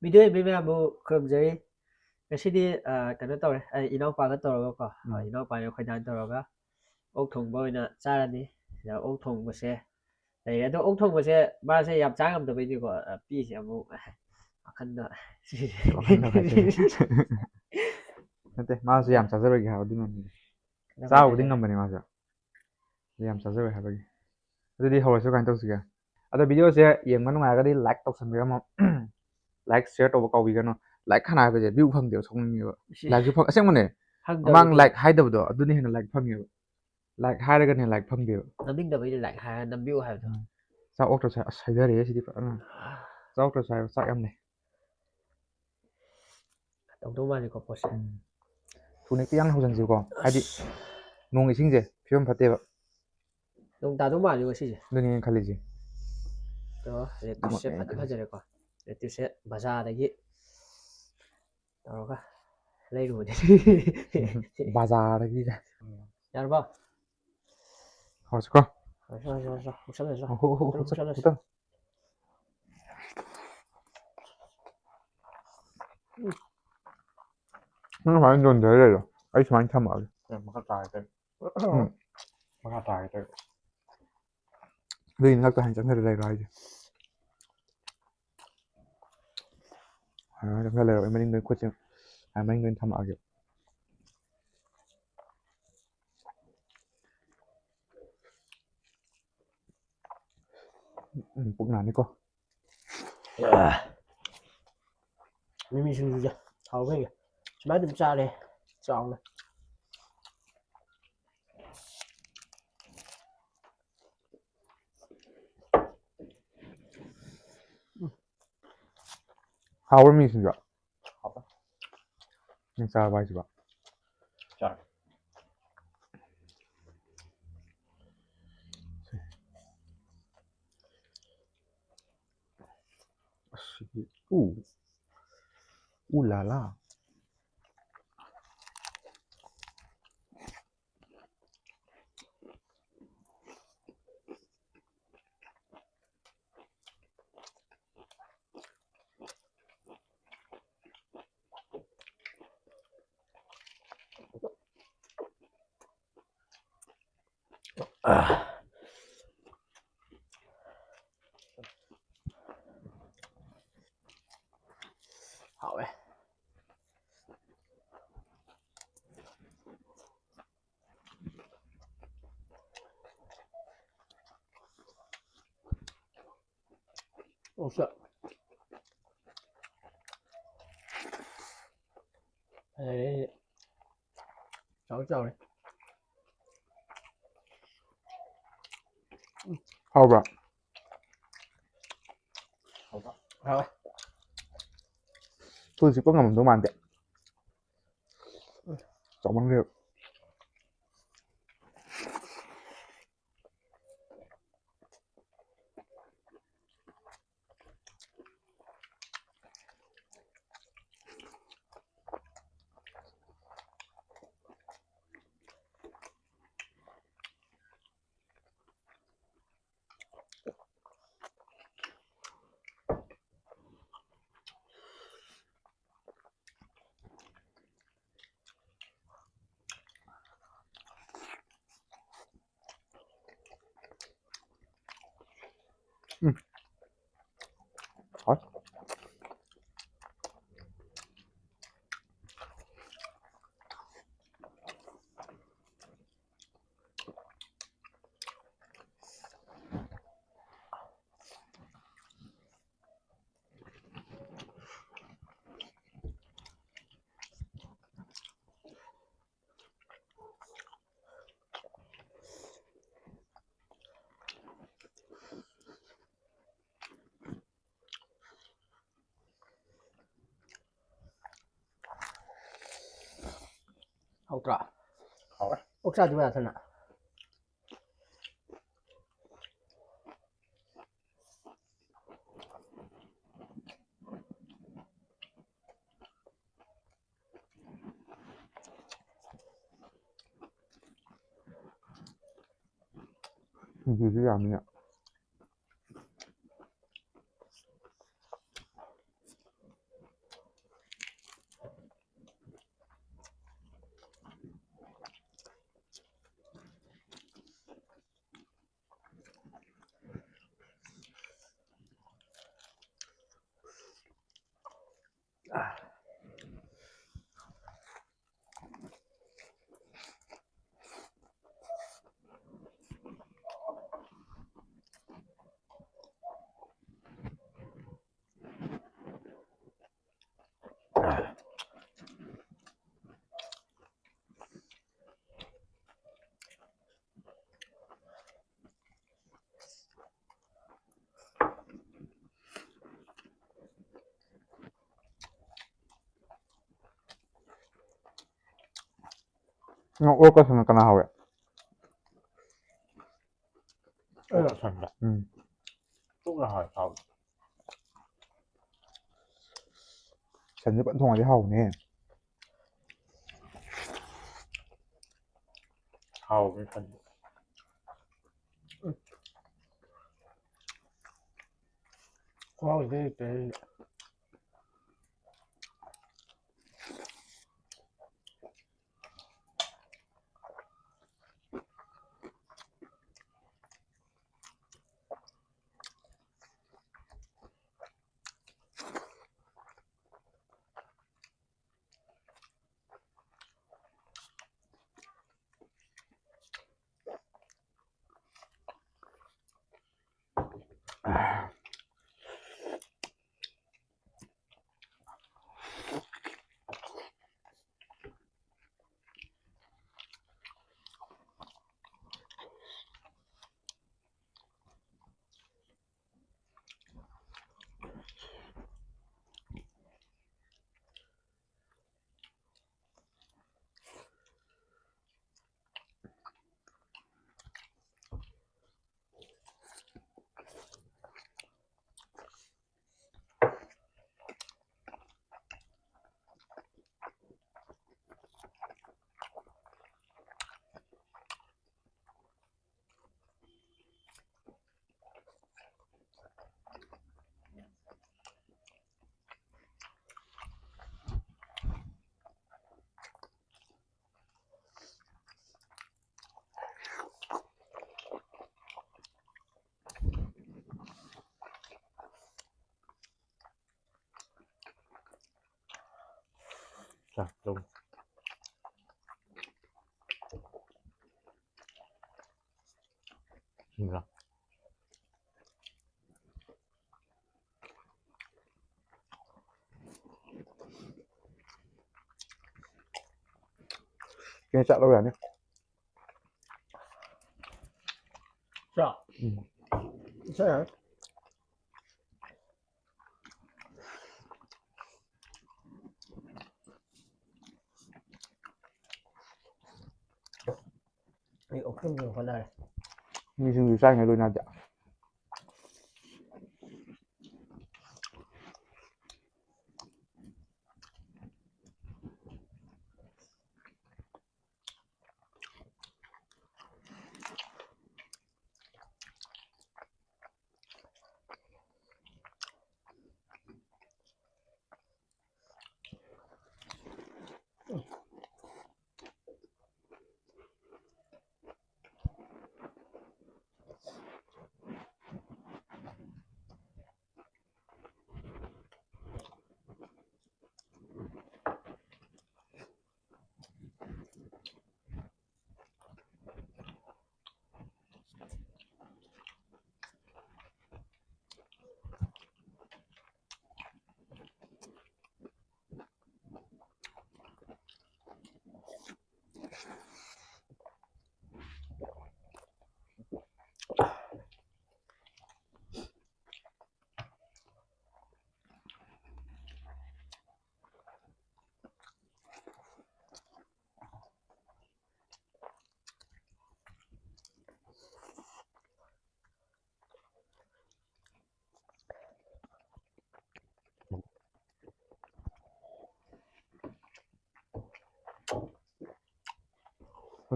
미디어에 매매하고 그럼 저희 CD cái tàu này Innova cái tàu đó có Innova nó khoai tàu đó ốc thùng bơi nè ra là đi giờ ốc thùng của xe này đó ốc thùng của xe ba xe nhập trang làm từ bây giờ có pi xe mu khăn đó Nanti mas yam saja bagi hal di mana? Tahu di nomor ni mas yam saja bagi bagi. Jadi hal itu kan tahu sih kan. Ada video saya yang mana nggak ada like tau sampai kamu like share tau kau bikin no like kan apa aja view phang dia song ni like view phang asing mana? Mang like hai dah betul. Aduh ni hendak like phang ni like hai dah kan hendak like phang dia. Năm đinh đâu bây giờ like hai năm view hai thôi. Sao ốc tôi sai dah ni sih di mana? Sao ốc tôi sai em này. Tổng thống mà thì có post. Thu này tiếng Hausa nhiều còn. Hay đi nông cái gì vậy? Phim phát đẹp. Tổng ta tổng mà thì có gì? Đây này khai gì? Đó, để tôi sẽ phát ra đây coi. Để tôi sẽ bazaar đây gì? Đó cả. Lấy rồi. Bazaar đây gì? Dạ vâng. Hỏi sao? Rồi. Sắp rồi. Hutang. Nó phải đồn thế này rồi. Ấy sao anh thầm ở? Maka tài đấy. Đi nó có hành chẳng thể đây rồi. Chẳng thể là em mình đến quên chứ. Mình đến thầm ở kìa. Bụng nào đi cô. Mimi xin chưa? Thầu cái kìa. Mấy đêm xa đây. Chọn này. How are you, sir? Yang salah baik juga. Chào. La la. Hảo đấy. Ồ sợ. Đây. Cháu này. Hảo bro. Hảo đấy. Tôi chỉ có ngầm tôi màn tiện. Chọn bằng rượu. Hỏi. Hậu trợ. Hảo đấy. Ốc sao chúng ta thân ạ? Gì chứ làm nhỉ? 너 올것은 까나 하왜. San다. 응. Lúc là hỏi không. Sẵn vẫn thông ở cái hầu nè. Hầu với phần. Có cái Dạ, đúng. Dạ. Cái chợ đâu nhỉ? Dạ. Sao hả? Cái ổ kim nhiều con này. Như xin xanh này đôi nào chợ.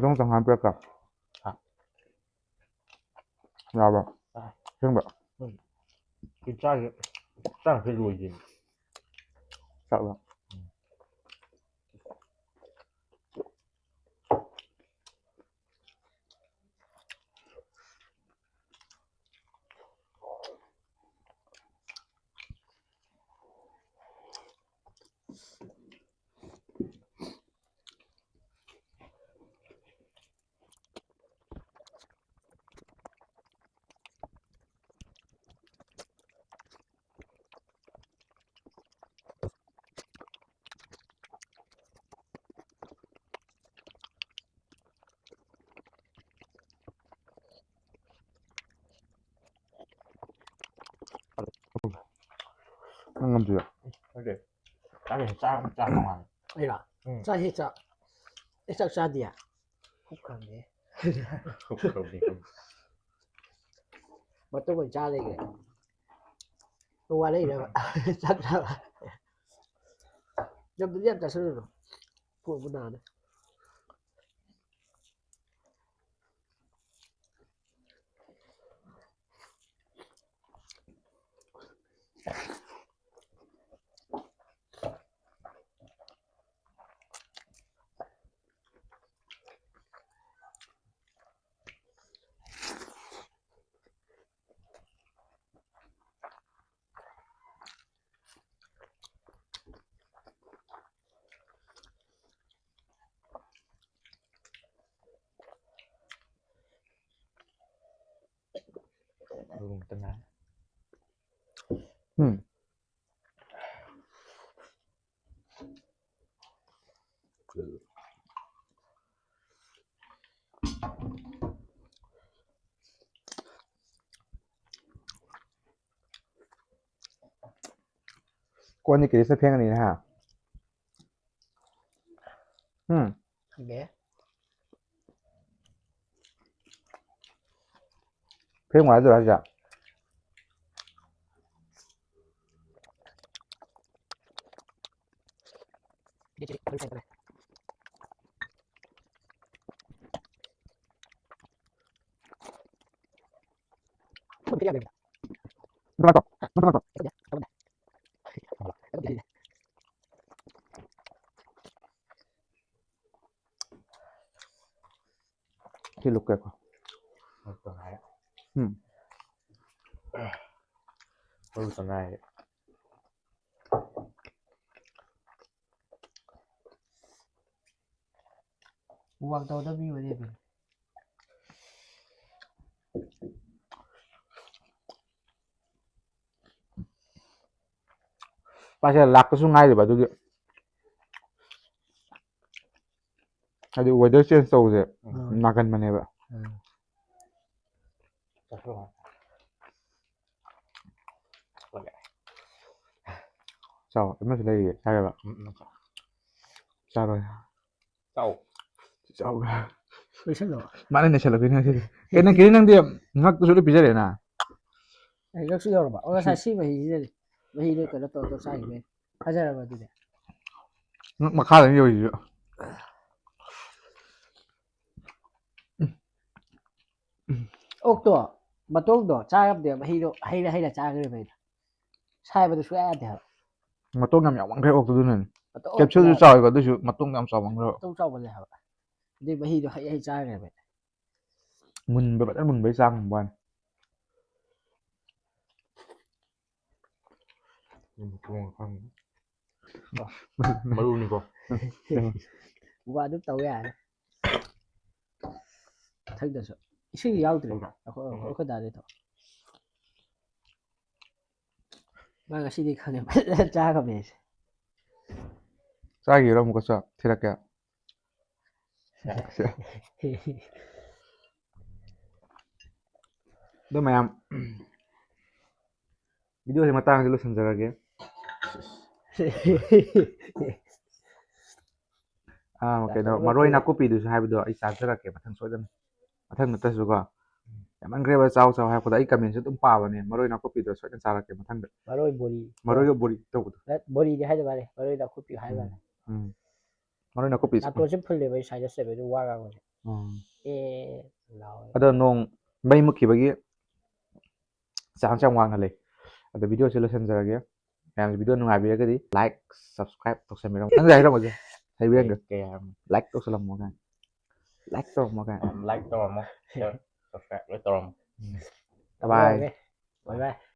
Trong tầng 2 cặp. Hả? Là vậy. À. Không vậy. Cái chai là cái ruồi gì? Sợ vậy. Nó ngâm chưa? Cái gì? Cái gì cha không à? အေးလား อืม စဟစ်စအစစားတရားဟုတ်ကဲ့လေ Không gì không. မတော့ဝင်ကြားလိုက်ကြဟိုကလေးလည်းစက်တာပါညပ်ညပ်တဆလို့ပို့မနာနဲ့ Đường tân á. Con như cái sếp phèn này hả? ghé Phèn ngoài rồi hả? đi chị đi xem này không biết làm gì Nó to, nó to. Thì lục kẹp. Tuần này. Ừ. Tuần này. Hoàng tàu nó mi vào đây mình Ba sẽ lạc cái xuống ngay rồi bà tôi điện. Hay đi weather change sâu rồi. Nạc gần mà này bà. Chắc rồi. Sao? Em nói đây gì? Sao vậy bà? Sao rồi? Sao? Sao? tôi sẽ rồi Bạn này sẽ là cái này chứ. Cái năng điểm ngắt cái số đi pizza đấy nè. này rất siêu rồi bạn ôi sai xí mà hi đây cái nó tôi sai vậy hay ra là gì đấy Mà khá là nhiều gì vậy? ốc to mà tôi đó trái gặp điểm mà hi là trái cái này sai mà tôi sẽ ăn được Mà tôi ngắm nhỏng cái ốc tôi này. mà tôi Kẹp chưa tôi sỏi và tôi chịu mà tôi ngắm sỏi bằng rồi. tôi sau mà là đi mà hi được hay trái này vậy Mình bị bắt mình bị sang một bạn. Không. Mà luôn đi cô. và nước tàu à thấy được rồi suy nghĩ out rồi có đài đấy thôi mà cái gì không phải cha không biết Sao gì đâu mà có sợ. Thế là kìa. Đó mày em. Video thì mà tao thì lúc sẵn ra kìa. À mà cái đó mà rồi nào copy được hai video ấy sẵn ra kìa mà thằng soi dân. Mà thằng người ta rồi cả. Em ăn grab sao sao hai cái comment sẽ tung pa vào nè mà rồi nào copy được soi dân ra kìa mà thằng được. mà rồi body Mà rồi cái body đâu được. body thì hay là vậy mà rồi là copy hay là Mà rồi nào copy. à tôi sẽ pull lên với sai sẽ phải qua ra rồi ê nào Ada nong bay mukhi bagi sang sang wang hale. Ada video solution ra kìa. Em video nungai bi cái like subscribe tok xem rong. Nang dai rong aja. Hay biết được. Like tok salam mo kan. Like tok mo kan. Like to mà. Subscribe với to. Bye bye.